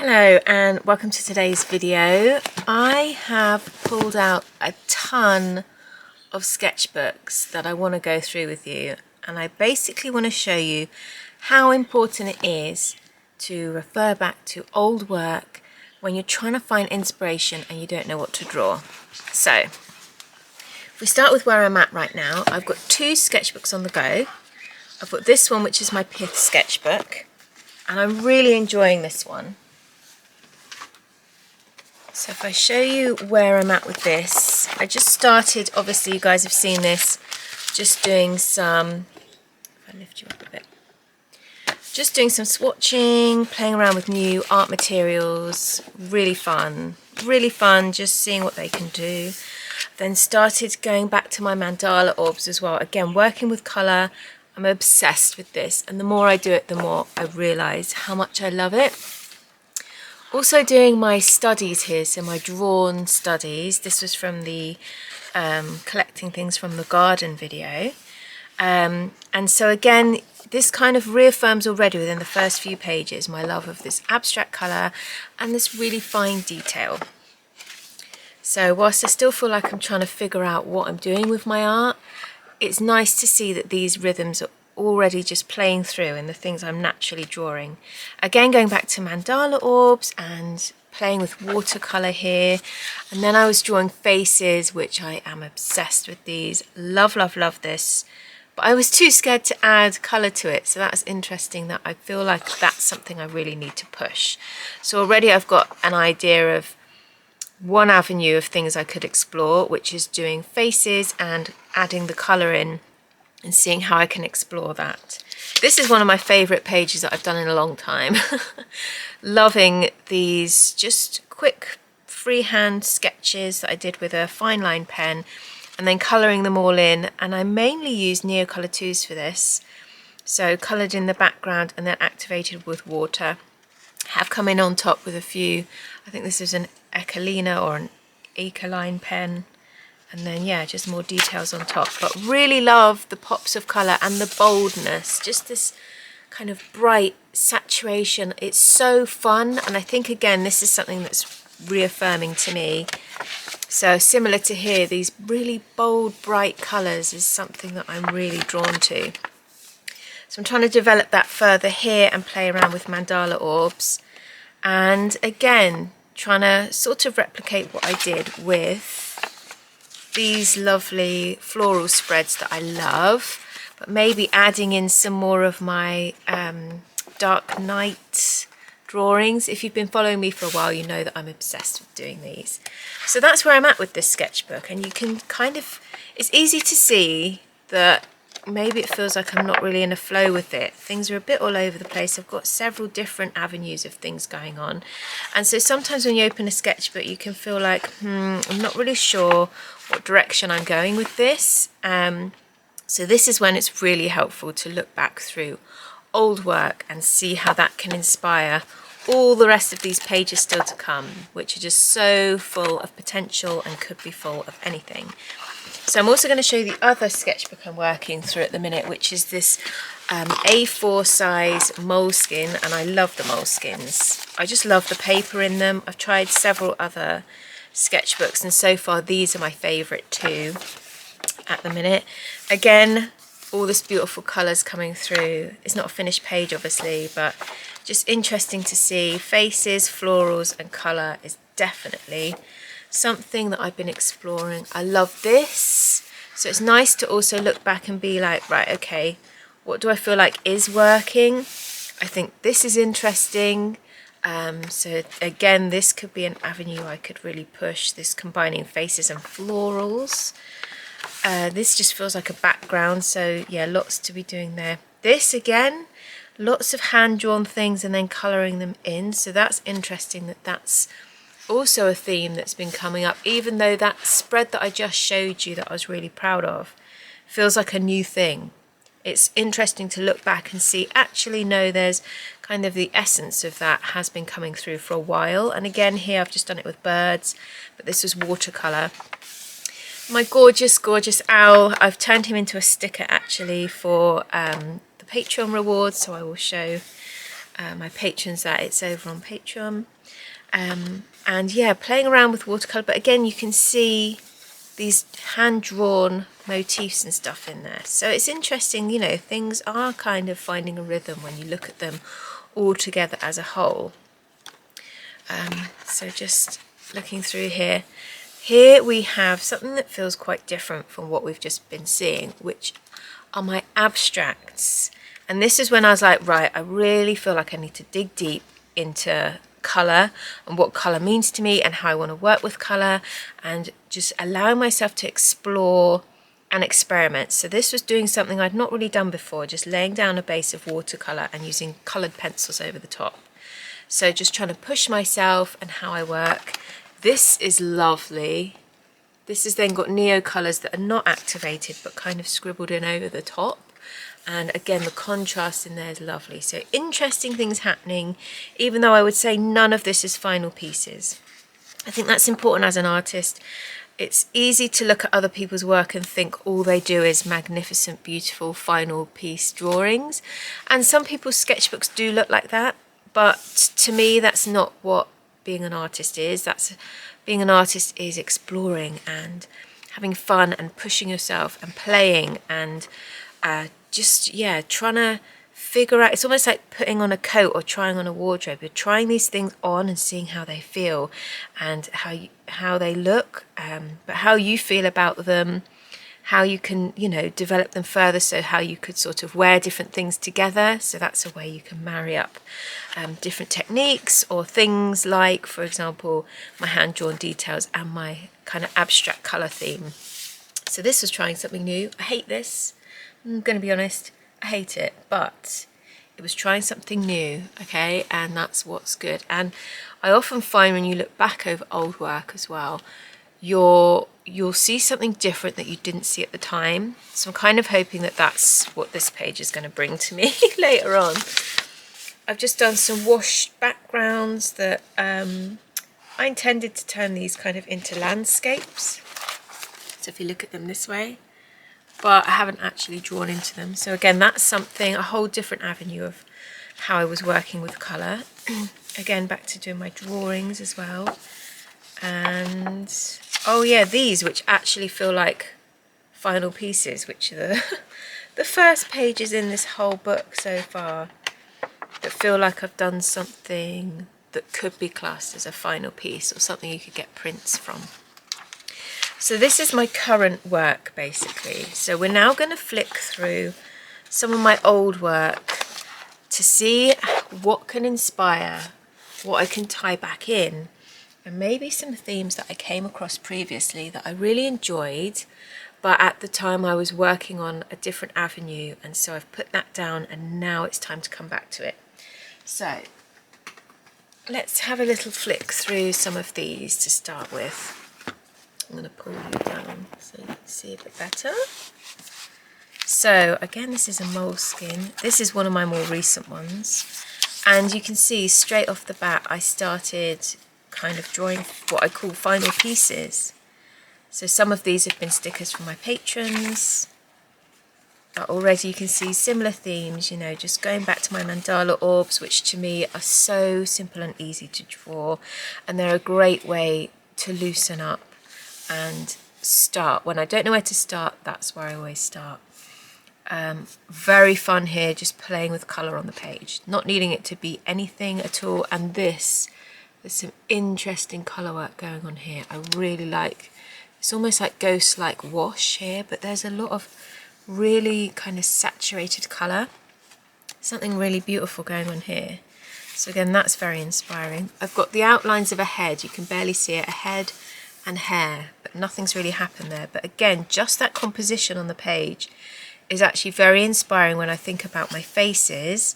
Hello and welcome to today's video. I have pulled out a ton of sketchbooks that I want to go through with you, and I basically want to show you how important it is to refer back to old work when you're trying to find inspiration and you don't know what to draw. So if we start with where I'm at right now, I've got two sketchbooks on the go. I've got this one, which is my Pith sketchbook, and I'm really enjoying this one. So if I show you where I'm at with this, I just started, obviously you guys have seen this, just doing some, if I lift you up a bit, just doing some swatching, playing around with new art materials, really fun, just seeing what they can do. Then started going back to my mandala orbs as well, again working with colour. I'm obsessed with this, and the more I do it, the more I realise how much I love it. Also doing my studies here, so my drawn studies. This was from the collecting things from the garden video. And so again, this kind of reaffirms already within the first few pages my love of this abstract colour and this really fine detail. So whilst I still feel like I'm trying to figure out what I'm doing with my art, it's nice to see that these rhythms are already just playing through in the things I'm naturally drawing. Again, going back to mandala orbs and playing with watercolour here. And then I was drawing faces, which I am obsessed with these. Love, love, love this. But I was too scared to add colour to it. So that's interesting that I feel like that's something I really need to push. So already I've got an idea of one avenue of things I could explore, which is doing faces and adding the colour in and seeing how I can explore that. This is one of my favourite pages that I've done in a long time. Loving these just quick freehand sketches that I did with a fine line pen and then colouring them all in, and I mainly use Neocolor 2s for this. So coloured in the background and then activated with water. Have come in on top with a few, I think this is an Echolina or an Ecoline pen. And then, yeah, just more details on top. But really love the pops of colour and the boldness. Just this kind of bright saturation. It's so fun. And I think, again, this is something that's reaffirming to me. So similar to here, these really bold, bright colours is something that I'm really drawn to. So I'm trying to develop that further here and play around with mandala orbs. And again, trying to sort of replicate what I did with these lovely floral spreads that I love, but maybe adding in some more of my dark night drawings. If you've been following me for a while, you know that I'm obsessed with doing these. So that's where I'm at with this sketchbook, and you can kind of, it's easy to see that maybe it feels like I'm not really in a flow with it. Things are a bit all over the place. I've got several different avenues of things going on. And so sometimes when you open a sketchbook, you can feel like, I'm not really sure what direction I'm going with this. So this is when it's really helpful to look back through old work and see how that can inspire all the rest of these pages still to come, which are just so full of potential and could be full of anything. So I'm also going to show you the other sketchbook I'm working through at the minute, which is this A4 size moleskin, and I love the moleskins. I just love the paper in them. I've tried several other sketchbooks, and so far these are my favourite too at the minute. Again, all this beautiful colours coming through. It's not a finished page obviously, but just interesting to see. Faces, florals and colour is definitely something that I've been exploring. I love this. So it's nice to also look back and be like, right, okay, what do I feel like is working? I think this is interesting. So again, this could be an avenue I could really push, this combining faces and florals. This just feels like a background, so yeah, lots to be doing there. This again, lots of hand-drawn things and then colouring them in, so that's interesting that that's also a theme that's been coming up, even though that spread that I just showed you that I was really proud of feels like a new thing. It's interesting to look back and see, actually no, there's kind of the essence of that has been coming through for a while. And again here I've just done it with birds, but this was watercolour. My gorgeous, gorgeous owl, I've turned him into a sticker actually for the Patreon rewards, so I will show my patrons that it's over on Patreon. And yeah, playing around with watercolour, but again you can see these hand-drawn motifs and stuff in there. So it's interesting, you know, things are kind of finding a rhythm when you look at them all together as a whole. So just looking through here. Here we have something that feels quite different from what we've just been seeing, which are my abstracts. And this is when I was like, right, I really feel like I need to dig deep into colour and what colour means to me and how I want to work with colour, and just allowing myself to explore and experiment. So this was doing something I'd not really done before, just laying down a base of watercolour and using coloured pencils over the top. So just trying to push myself and how I work. This is lovely. This has then got neo colours that are not activated but kind of scribbled in over the top. And again, the contrast in there is lovely. So interesting things happening, even though I would say none of this is final pieces. I think that's important as an artist. It's easy to look at other people's work and think all they do is magnificent, beautiful, final piece drawings. And some people's sketchbooks do look like that. But to me, that's not what being an artist is. Being an artist is exploring and having fun and pushing yourself and playing and just, yeah, trying to figure out. It's almost like putting on a coat or trying on a wardrobe. You're trying these things on and seeing how they feel and how they look, but how you feel about them, how you can, you know, develop them further, so how you could sort of wear different things together. So that's a way you can marry up different techniques or things like, for example, my hand-drawn details and my kind of abstract colour theme. So this was trying something new. I hate this. I'm going to be honest, I hate it, but it was trying something new, okay, and that's what's good. And I often find when you look back over old work as well, you'll see something different that you didn't see at the time. So I'm kind of hoping that that's what this page is going to bring to me later on. I've just done some washed backgrounds that I intended to turn these kind of into landscapes. So if you look at them this way, but I haven't actually drawn into them. So again, that's something, a whole different avenue of how I was working with colour. Again, back to doing my drawings as well. And oh yeah, these, which actually feel like final pieces, which are the first pages in this whole book so far, that feel like I've done something that could be classed as a final piece or something you could get prints from. So this is my current work, basically. So we're now going to flick through some of my old work to see what can inspire, what I can tie back in, and maybe some themes that I came across previously that I really enjoyed, but at the time I was working on a different avenue, and so I've put that down and now it's time to come back to it. So let's have a little flick through some of these to start with. I'm going to pull you down so you can see a bit better. So again, this is a moleskin. This is one of my more recent ones. And you can see straight off the bat, I started kind of drawing what I call final pieces. So some of these have been stickers from my patrons. But already you can see similar themes, you know, just going back to my mandala orbs, which to me are so simple and easy to draw. And they're a great way to loosen up and start. When I don't know where to start, that's where I always start. Very fun here, just playing with colour on the page, not needing it to be anything at all. And there's some interesting colour work going on here. I really like, it's almost like ghost-like wash here, but there's a lot of really kind of saturated colour. Something really beautiful going on here. So again, that's very inspiring. I've got the outlines of a head, you can barely see it, a head and hair, but nothing's really happened there. But again, just that composition on the page is actually very inspiring when I think about my faces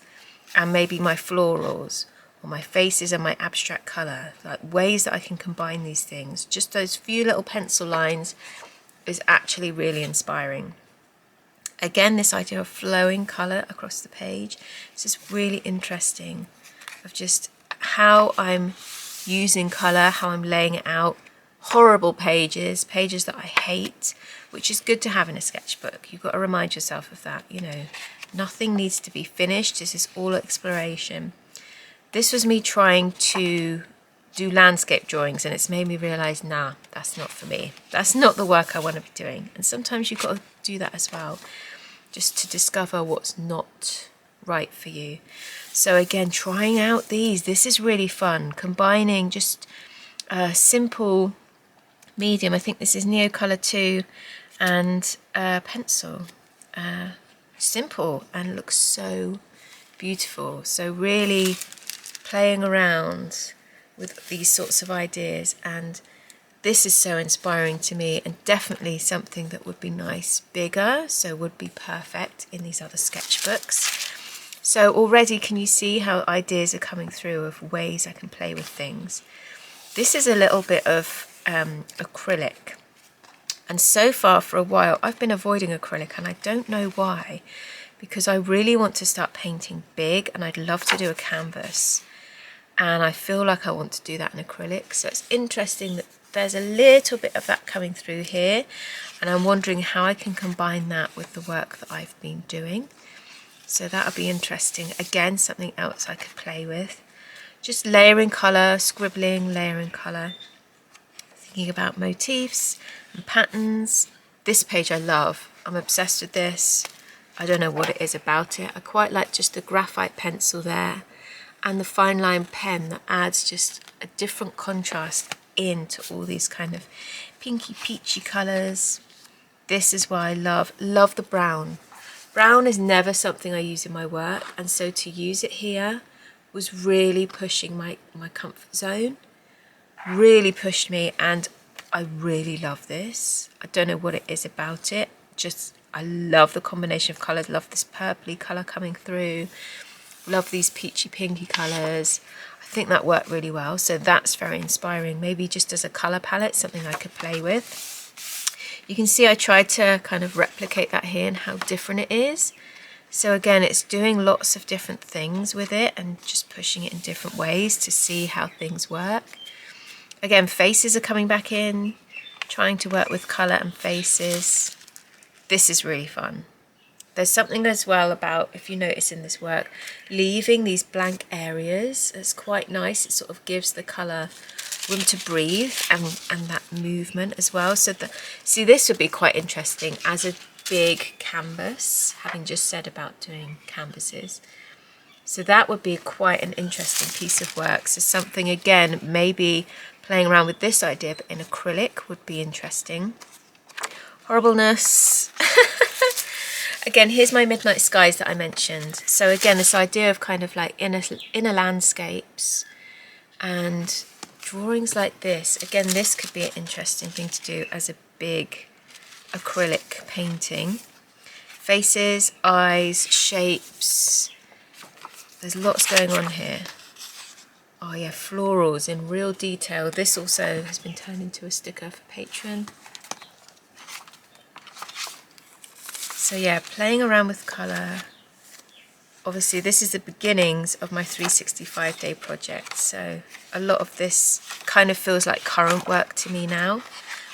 and maybe my florals, or my faces and my abstract colour, like ways that I can combine these things. Just those few little pencil lines is actually really inspiring. Again, this idea of flowing colour across the page, this is really interesting, of just how I'm using colour, how I'm laying it out. Horrible pages that I hate, which is good to have in a sketchbook. You've got to remind yourself of that, you know, nothing needs to be finished. This is all exploration. This was me trying to do landscape drawings, and it's made me realise, nah, that's not for me. That's not the work I want to be doing. And sometimes you've got to do that as well, just to discover what's not right for you. So again, trying out these, this is really fun, combining just a simple medium, I think this is Neocolor 2, and pencil. Simple and looks so beautiful. So really playing around with these sorts of ideas, and this is so inspiring to me, and definitely something that would be nice bigger, so would be perfect in these other sketchbooks. So already can you see how ideas are coming through of ways I can play with things. This is a little bit of acrylic, and so far for a while I've been avoiding acrylic, and I don't know why, because I really want to start painting big, and I'd love to do a canvas, and I feel like I want to do that in acrylic. So it's interesting that there's a little bit of that coming through here, and I'm wondering how I can combine that with the work that I've been doing. So that'll be interesting. Again, something else I could play with. Just layering colour, scribbling, layering colour. Thinking about motifs and patterns. This page I love. I'm obsessed with this. I don't know what it is about it. I quite like just the graphite pencil there, and the fine line pen that adds just a different contrast into all these kind of pinky peachy colours. This is why I love the brown. Brown is never something I use in my work, and so to use it here was really pushing my comfort zone. Really pushed me, and I really love this. I don't know what it is about it. Just, I love the combination of colours. Love this purpley colour coming through. Love these peachy pinky colours. I think that worked really well. So that's very inspiring. Maybe just as a colour palette, something I could play with. You can see I tried to kind of replicate that here and how different it is. So again, it's doing lots of different things with it and just pushing it in different ways to see how things work. Again, faces are coming back in, trying to work with colour and faces. This is really fun. There's something as well about, if you notice in this work, leaving these blank areas. It's quite nice. It sort of gives the colour room to breathe and that movement as well. So see, this would be quite interesting as a big canvas, having just said about doing canvases. So that would be quite an interesting piece of work. So something, again, maybe playing around with this idea, but in acrylic would be interesting. Horribleness. Again, here's my midnight skies that I mentioned. So again, this idea of kind of like inner landscapes and drawings like this. Again, this could be an interesting thing to do as a big acrylic painting. Faces, eyes, shapes. There's lots going on here. Oh yeah, florals in real detail. This also has been turned into a sticker for Patreon. So yeah, playing around with colour. Obviously this is the beginnings of my 365-day project, so a lot of this kind of feels like current work to me now.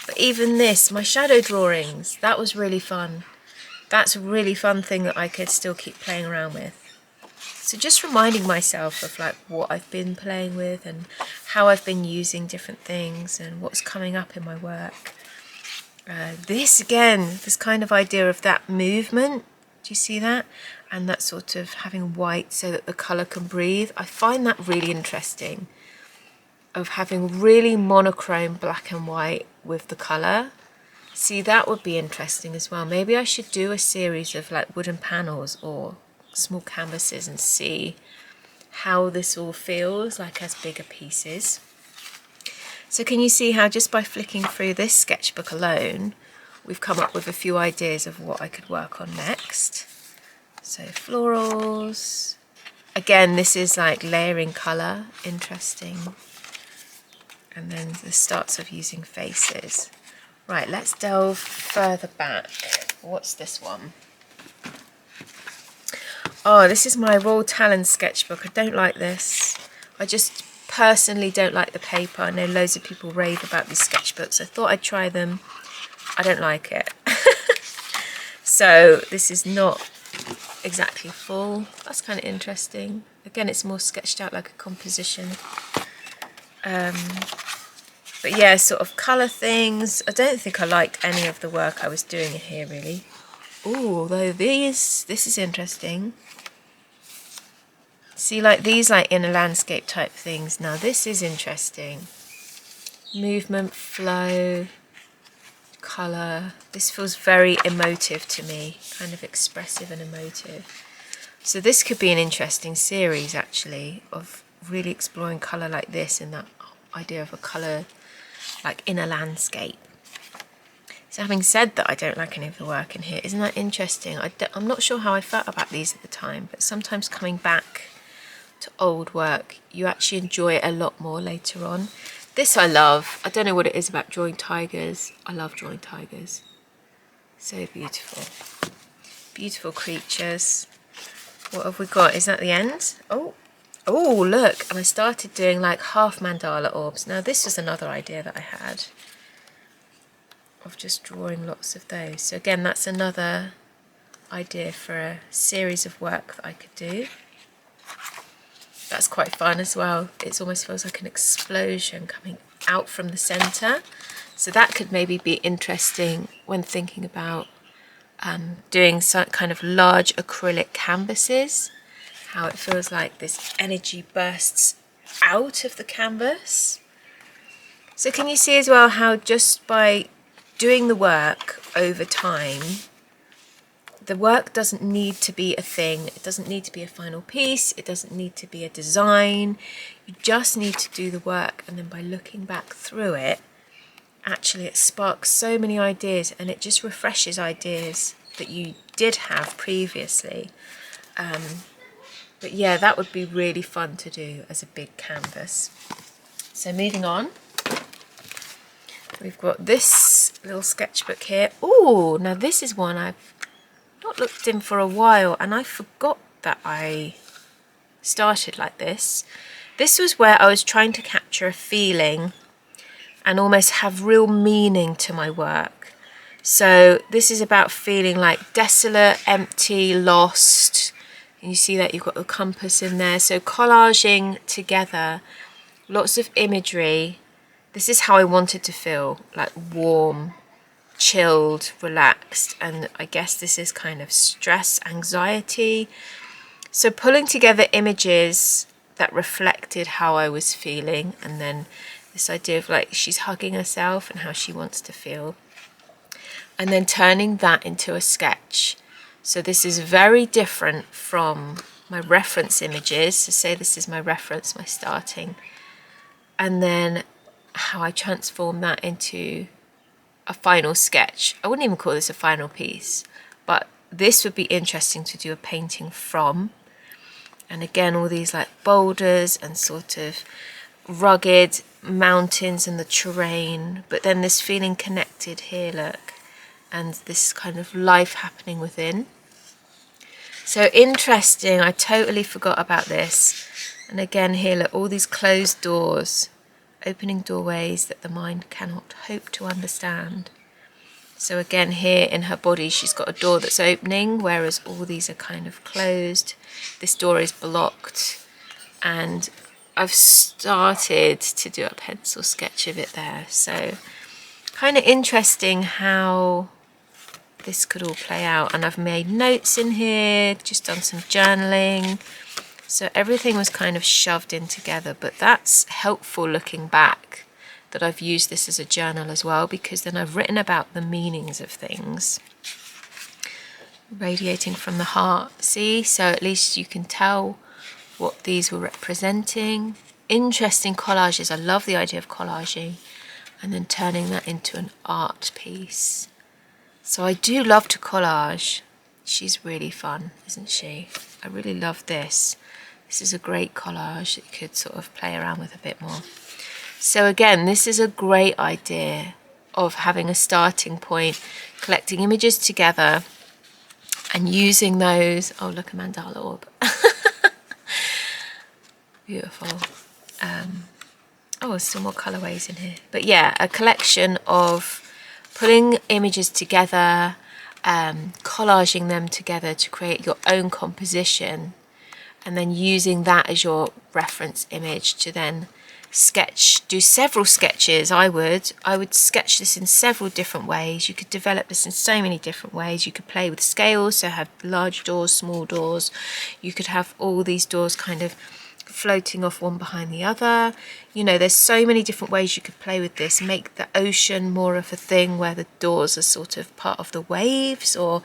But even this, my shadow drawings, that was really fun. That's a really fun thing that I could still keep playing around with. So just reminding myself of like what I've been playing with and how I've been using different things and what's coming up in my work. This again, this kind of idea of that movement, do you see that? And that sort of having white so that the colour can breathe. I find that really interesting, of having really monochrome black and white with the colour. See, that would be interesting as well. Maybe I should do a series of like wooden panels or small canvases and see how this all feels like as bigger pieces. So can you see how just by flicking through this sketchbook alone, we've come up with a few ideas of what I could work on next. So florals. Again, this is like layering colour, interesting. And then the starts of using faces. Right, let's delve further back. What's this one? Oh, this is my Royal Talon sketchbook. I don't like this. I just personally don't like the paper. I know loads of people rave about these sketchbooks. I thought I'd try them. I don't like it. So this is not exactly full. That's kind of interesting. Again, it's more sketched out like a composition. But yeah, sort of colour things. I don't think I liked any of the work I was doing here, really. Ooh, although this is interesting. See, like these like inner landscape type things. Now this is interesting. Movement, flow, colour. This feels very emotive to me, kind of expressive and emotive. So this could be an interesting series actually, of really exploring colour like this and that idea of a colour like inner landscape. So having said that, I don't like any of the work in here. Isn't that interesting? I'm not sure how I felt about these at the time, but sometimes coming back to old work, you actually enjoy it a lot more later on. This I love. I don't know what it is about drawing tigers. I love drawing tigers. So beautiful. Beautiful creatures. What have we got? Is that the end? Oh, look. And I started doing like half mandala orbs. Now this was another idea that I had of just drawing lots of those. So again, that's another idea for a series of work that I could do. That's quite fun as well. It almost feels like an explosion coming out from the centre. So that could maybe be interesting when thinking about doing some kind of large acrylic canvases. How it feels like this energy bursts out of the canvas. So can you see as well how just by doing the work over time, the work doesn't need to be a thing, it doesn't need to be a final piece, it doesn't need to be a design, you just need to do the work, and then by looking back through it, actually it sparks so many ideas and it just refreshes ideas that you did have previously. But yeah, that would be really fun to do as a big canvas. So moving on, we've got this little sketchbook here. Oh, now this is one I've not looked in for a while, and I forgot that I started like this. This was where I was trying to capture a feeling and almost have real meaning to my work. So this is about feeling like desolate, empty, lost. And you see that you've got the compass in there. So collaging together lots of imagery. This is how I wanted to feel, like warm, chilled, relaxed, and I guess this is kind of stress, anxiety. So pulling together images that reflected how I was feeling, and then this idea of like she's hugging herself and how she wants to feel, and then turning that into a sketch. So this is very different from my reference images. So say this is my reference, my starting, and then how I transform that into a final sketch. I wouldn't even call this a final piece, but this would be interesting to do a painting from. And again, all these like boulders and sort of rugged mountains and the terrain, but then this feeling connected here, look, and this kind of life happening within. So interesting, I totally forgot about this. And again here, look, all these closed doors, opening doorways that the mind cannot hope to understand. So again here in her body she's got a door that's opening, whereas all these are kind of closed. This door is blocked, and I've started to do a pencil sketch of it there. So kind of interesting how this could all play out. And I've made notes in here, just done some journaling. So everything was kind of shoved in together, but that's helpful looking back that I've used this as a journal as well, because then I've written about the meanings of things. Radiating from the heart, see? So at least you can tell what these were representing. Interesting collages. I love the idea of collaging and then turning that into an art piece. So I do love to collage. She's really fun, isn't she? I really love this. This is a great collage that you could sort of play around with a bit more. So again, this is a great idea of having a starting point, collecting images together and using those. Oh, look, a mandala orb. Beautiful. Oh, there's still more colorways in here. But yeah, a collection of putting images together, collaging them together to create your own composition. and then using that as your reference image to then do several sketches. I would sketch this in several different ways. You could develop this in so many different ways. You could play with scales, so have large doors, small doors. You could have all these doors kind of floating off one behind the other. You know, there's so many different ways you could play with this. Make the ocean more of a thing where the doors are sort of part of the waves, or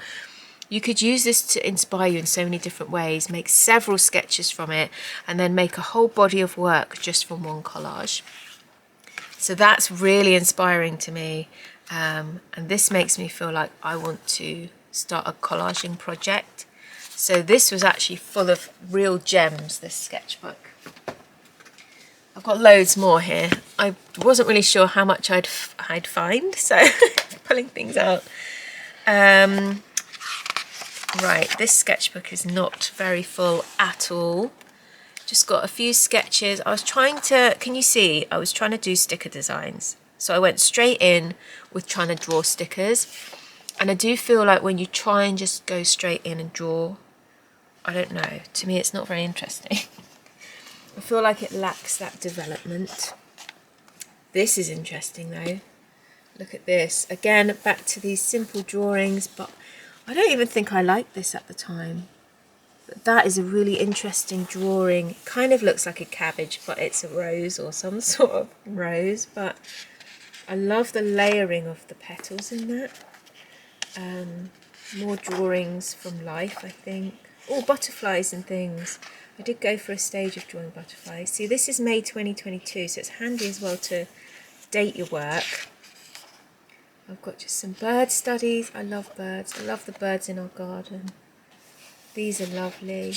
you could use this to inspire you in so many different ways. Make several sketches from it and then make a whole body of work just from one collage. So that's really inspiring to me, and this makes me feel like I want to start a collaging project. So this was actually full of real gems, this sketchbook. I've got loads more here. I wasn't really sure how much I'd find, so pulling things out. Right, this sketchbook is not very full at all. Just got a few sketches. I was trying to, can you see, I was trying to do sticker designs. So I went straight in with trying to draw stickers. And I do feel like when you try and just go straight in and draw, I don't know, to me it's not very interesting. I feel like it lacks that development. This is interesting though. Look at this. Again, back to these simple drawings, but I don't even think I liked this at the time. But that is a really interesting drawing. It kind of looks like a cabbage, but it's a rose or some sort of rose. But I love the layering of the petals in that. More drawings from life, I think. Oh, butterflies and things. I did go for a stage of drawing butterflies. See, this is May 2022, so it's handy as well to date your work. I've got just some bird studies. I love birds. I love the birds in our garden. These are lovely.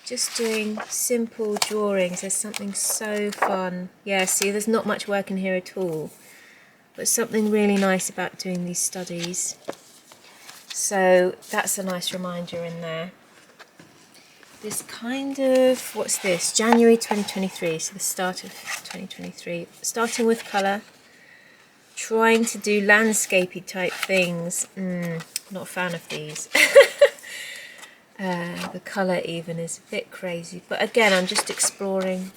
Just doing simple drawings. There's something so fun. Yeah, see, there's not much work in here at all. But something really nice about doing these studies. So that's a nice reminder in there. This kind of, what's this? January 2023, so the start of 2023. Starting with colour. Trying to do landscapey type things. Not a fan of these. The colour even is a bit crazy. But again, I'm just exploring.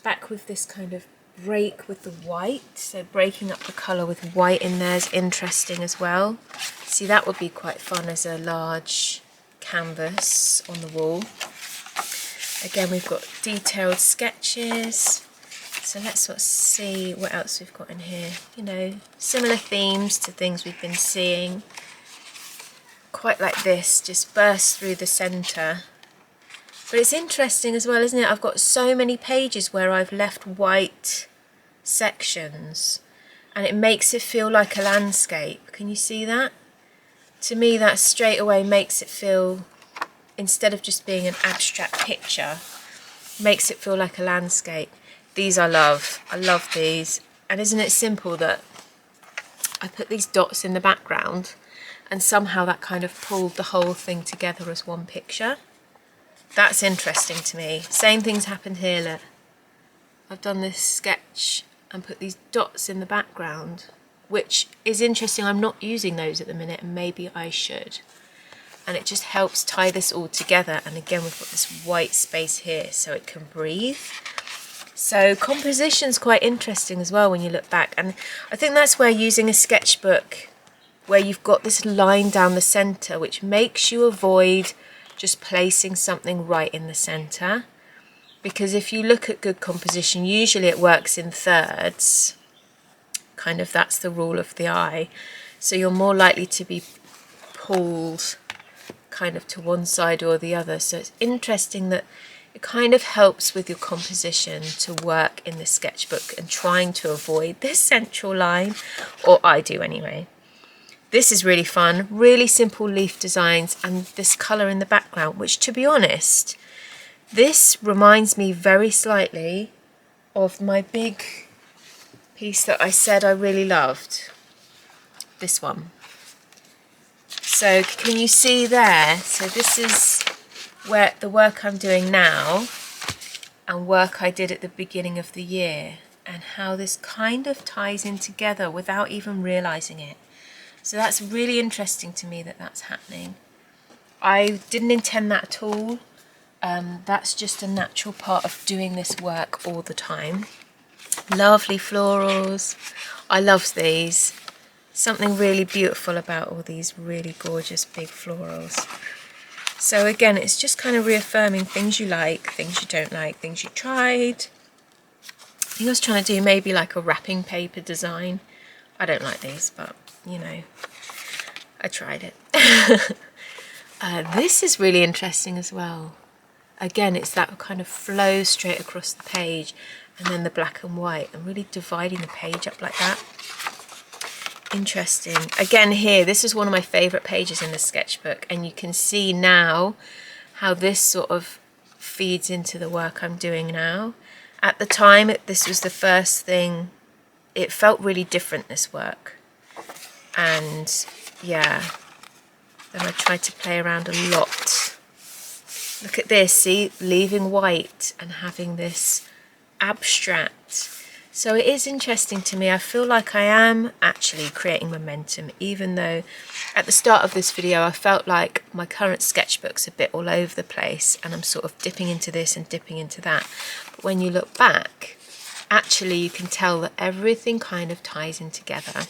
Back with this kind of break with the white. So breaking up the colour with white in there is interesting as well. See, that would be quite fun as a large canvas on the wall. Again, we've got detailed sketches. So let's sort of see what else we've got in here. You know, similar themes to things we've been seeing. Quite like this, just burst through the centre. But it's interesting as well, isn't it? I've got so many pages where I've left white sections and it makes it feel like a landscape. Can you see that? To me, that straight away makes it feel, instead of just being an abstract picture, makes it feel like a landscape. These I love these. And isn't it simple that I put these dots in the background and somehow that kind of pulled the whole thing together as one picture? That's interesting to me. Same things happened here, look. I've done this sketch and put these dots in the background, which is interesting. I'm not using those at the minute and maybe I should. And it just helps tie this all together. And again, we've got this white space here so it can breathe. So composition's quite interesting as well when you look back. And I think that's where using a sketchbook where you've got this line down the centre, which makes you avoid just placing something right in the centre. Because if you look at good composition, usually it works in thirds. Kind of, that's the rule of the eye. So you're more likely to be pulled kind of to one side or the other. So it's interesting that it kind of helps with your composition to work in the sketchbook and trying to avoid this central line, or I do anyway. This is really fun, really simple leaf designs and this colour in the background, which, to be honest, this reminds me very slightly of my big piece that I said I really loved. This one. So can you see there? So this is where the work I'm doing now and work I did at the beginning of the year, and how this kind of ties in together without even realising it. So that's really interesting to me that that's happening. I didn't intend that at all. That's just a natural part of doing this work all the time. Lovely florals. I love these. Something really beautiful about all these really gorgeous big florals. So again, it's just kind of reaffirming things you like, things you don't like, things you tried. I think I was trying to do maybe like a wrapping paper design. I don't like these, but you know, I tried it. This is really interesting as well. Again, it's that kind of flow straight across the page and then the black and white and really dividing the page up like that. Interesting. Again here, this is one of my favourite pages in the sketchbook, and you can see now how this sort of feeds into the work I'm doing now. At the time, this was the first thing. It felt really different, this work. And yeah, then I tried to play around a lot. Look at this, see, leaving white and having this abstract. So it is interesting to me. I feel like I am actually creating momentum, even though at the start of this video I felt like my current sketchbook's a bit all over the place and I'm sort of dipping into this and dipping into that. But when you look back, actually you can tell that everything kind of ties in together.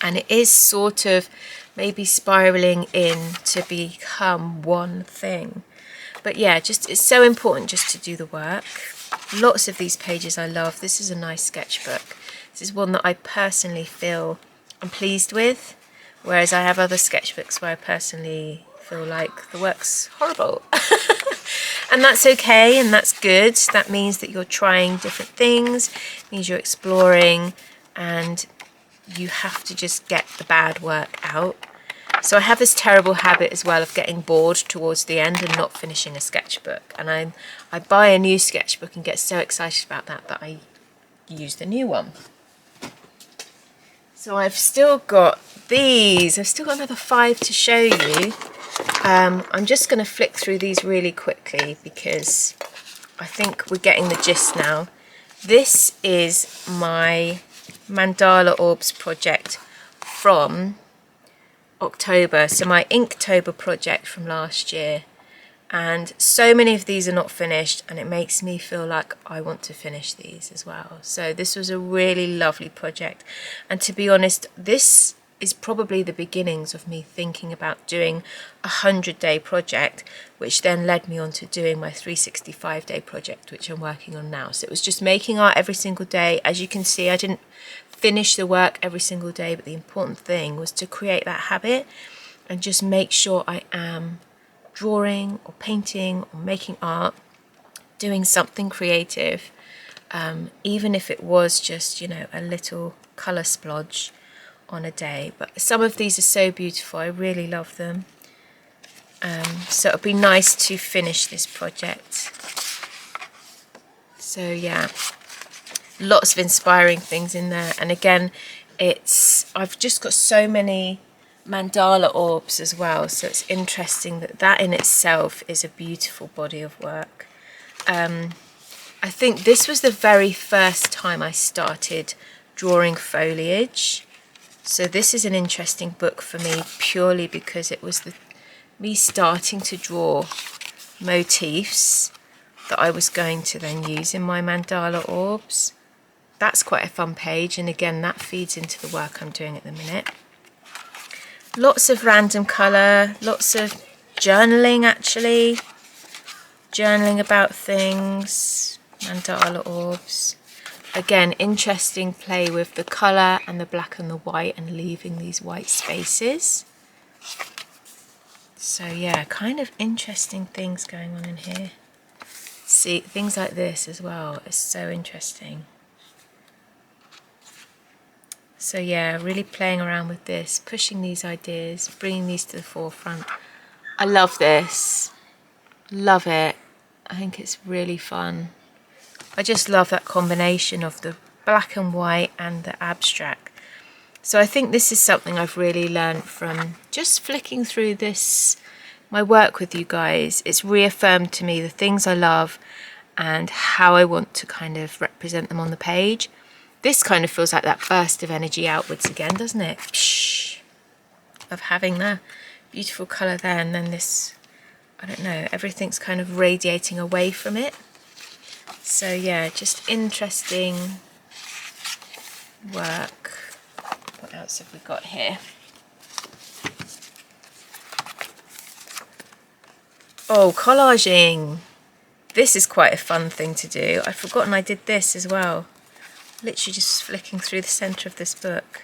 And it is sort of maybe spiraling in to become one thing. But yeah, just it's so important just to do the work. Lots of these pages I love. This is a nice sketchbook. This is one that I personally feel I'm pleased with, whereas I have other sketchbooks where I personally feel like the work's horrible. And that's okay, and that's good. That means that you're trying different things, it means you're exploring, and you have to just get the bad work out. So I have this terrible habit as well of getting bored towards the end and not finishing a sketchbook. And I buy a new sketchbook and get so excited about that that I use the new one. So I've still got these. I've still got another 5 to show you. I'm just going to flick through these really quickly because I think we're getting the gist now. This is my mandala orbs project from October, so my Inktober project from last year, and so many of these are not finished and it makes me feel like I want to finish these as well. So this was a really lovely project, and to be honest, this is probably the beginnings of me thinking about doing a 100-day project, which then led me on to doing my 365-day project, which I'm working on now. So it was just making art every single day. As you can see, I didn't finish the work every single day, but the important thing was to create that habit and just make sure I am drawing or painting or making art, doing something creative, even if it was just, you know, a little colour splodge on a day. But some of these are so beautiful, I really love them. So it'll be nice to finish this project. So yeah, lots of inspiring things in there. And again, I've just got so many mandala orbs as well, so it's interesting that that in itself is a beautiful body of work. I think this was the very first time I started drawing foliage, so this is an interesting book for me purely because it was me starting to draw motifs that I was going to then use in my mandala orbs. That's quite a fun page, and again that feeds into the work I'm doing at the minute. Lots of random colour, lots of journaling actually, journaling about things, mandala orbs. Again, interesting play with the colour and the black and the white and leaving these white spaces. So yeah, kind of interesting things going on in here. See, things like this as well is so interesting. So yeah, really playing around with this, pushing these ideas, bringing these to the forefront. I love this, love it. I think it's really fun. I just love that combination of the black and white and the abstract. So I think this is something I've really learned from just flicking through this, my work with you guys. It's reaffirmed to me the things I love and how I want to kind of represent them on the page. This kind of feels like that burst of energy outwards again, doesn't it? Of having that beautiful colour there and then this I don't know, everything's kind of radiating away from it. So yeah, just interesting work. What else have we got here? Oh, collaging. This is quite a fun thing to do. I'd forgotten I did this as well. Literally just flicking through the centre of this book.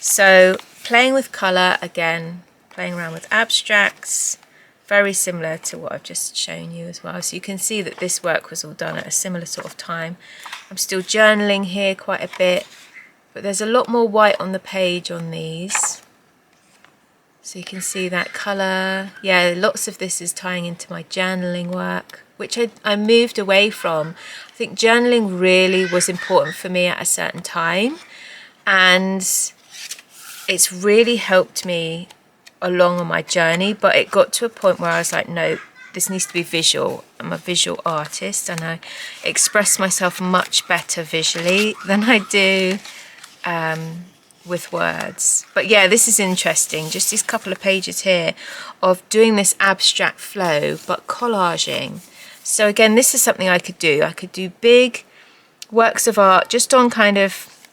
So playing with colour again, playing around with abstracts, very similar to what I've just shown you as well. So you can see that this work was all done at a similar sort of time. I'm still journaling here quite a bit, but there's a lot more white on the page on these. So you can see that colour. Yeah, lots of this is tying into my journaling work, which I moved away from. I think journaling really was important for me at a certain time, and it's really helped me along on my journey, but it got to a point where I was like, no, this needs to be visual. I'm a visual artist and I express myself much better visually than I do with words. But yeah, this is interesting, just these couple of pages here of doing this abstract flow but collaging. So again, this is something I could do. I could do big works of art just on kind of,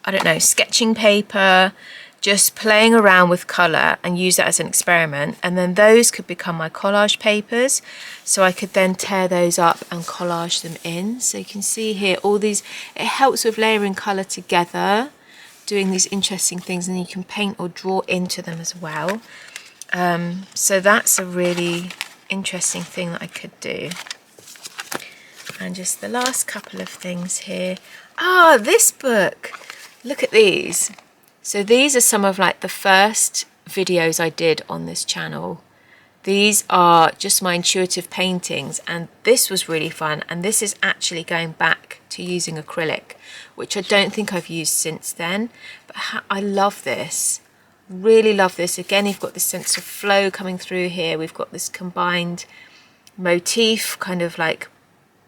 I don't know, sketching paper, just playing around with colour and use that as an experiment, and then those could become my collage papers, so I could then tear those up and collage them in. So you can see here all these, it helps with layering colour together, doing these interesting things, and you can paint or draw into them as well. So that's a really interesting thing that I could do. And just the last couple of things here. Ah, this book, look at these. So these are some of like the first videos I did on this channel. These are just my intuitive paintings, and this was really fun. And this is actually going back to using acrylic, which I don't think I've used since then. But I love this, really love this. Again, you've got this sense of flow coming through here. We've got this combined motif, kind of like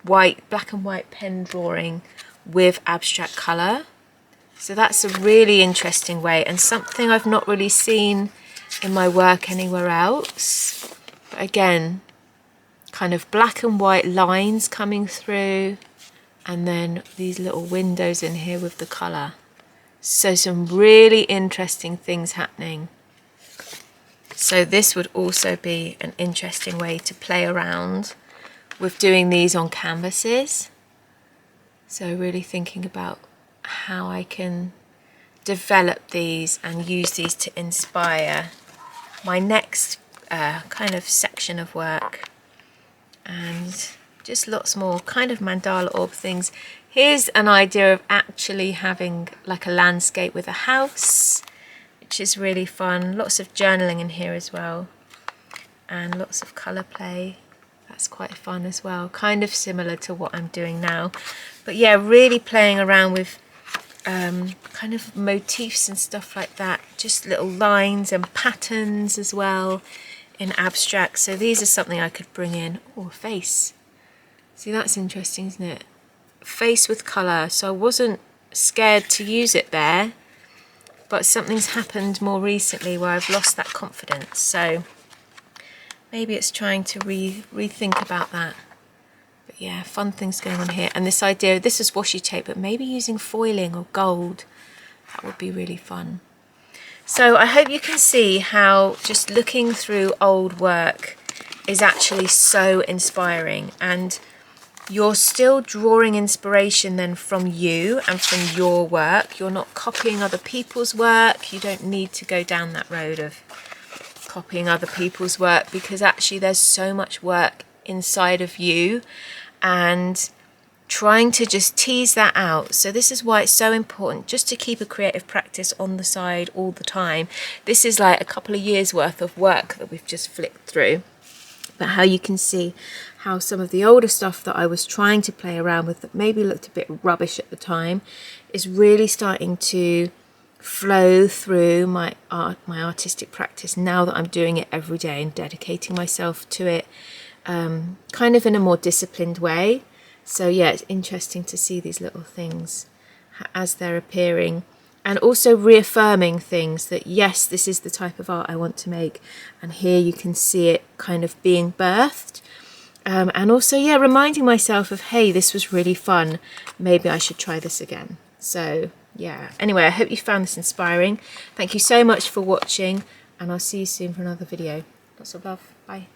white, black and white pen drawing with abstract colour. So that's a really interesting way, and something I've not really seen in my work anywhere else. But again, kind of black and white lines coming through, and then these little windows in here with the colour. So some really interesting things happening. So this would also be an interesting way to play around with doing these on canvases. So really thinking about how I can develop these and use these to inspire my next kind of section of work. And just lots more kind of mandala orb things. Here's an idea of actually having like a landscape with a house, which is really fun. Lots of journaling in here as well, and lots of colour play. That's quite fun as well, kind of similar to what I'm doing now. But yeah, really playing around with kind of motifs and stuff like that, just little lines and patterns as well in abstract. So these are something I could bring in. Oh, a face. See, that's interesting, isn't it? Face with colour. So I wasn't scared to use it there, but something's happened more recently where I've lost that confidence. So maybe it's trying to rethink about that. But yeah, fun things going on here. And this idea, this is washi tape, but maybe using foiling or gold, that would be really fun. So I hope you can see how just looking through old work is actually so inspiring, and you're still drawing inspiration then from you and from your work. You're not copying other people's work. You don't need to go down that road of copying other people's work, because actually there's so much work inside of you, and trying to just tease that out. So this is why it's so important just to keep a creative practice on the side all the time. This is like a couple of years worth of work that we've just flicked through. But how you can see how some of the older stuff that I was trying to play around with that maybe looked a bit rubbish at the time is really starting to flow through my artistic practice now that I'm doing it every day and dedicating myself to it kind of in a more disciplined way. So yeah, it's interesting to see these little things as they're appearing. and also reaffirming things that yes, this is the type of art I want to make, and here you can see it kind of being birthed. And also, yeah, reminding myself of, hey, this was really fun, maybe I should try this again. So yeah, anyway, I hope you found this inspiring. Thank you so much for watching, and I'll see you soon for another video. Lots of love. Bye.